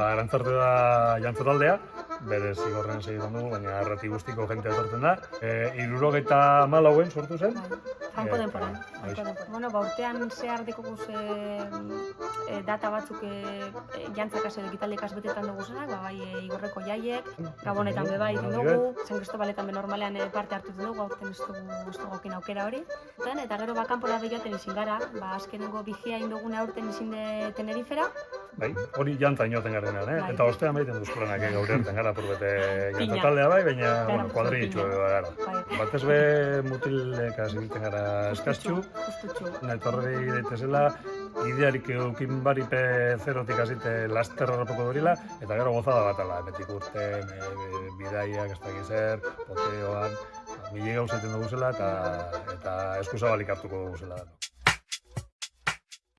Arantzarte da jantzotaldea, bere zigorren segitzen dugu, baina errati guztiko jentea etortzen da. 74 sortu zen. Franko denporan. Bueno, urtean zehar dekoguz data batzuk jantzakaz edo ekitaldiakaz betetan dugu zenak, bai Igorreko jaiek, Gabonetan beba egiten dugu, San Cristobaletan normalean parte hartutzen dugu, aurten ez dugu aukin aukera hori. Eta gero kanpora begiaten izin gara, azkenengo bijea indugune aurten izin de Tenerifera. Bai, hori jantza inoten garenean, eta ostean baiten duzkoranak gaur erten gara purbete jantzotaldea bai, baina kuadrilitxu gara. Batez be mutileka zibilten gara eskastxu, netorri daitezela, idearik eukin baripe zerotik azite laster horrepoko durila, eta gero gozada batala, emetik urten, bidaiak, ez dakiz zer, poteoan, mili gauzaiten dugu zela, eta eskuzabalik hartuko dugu zela.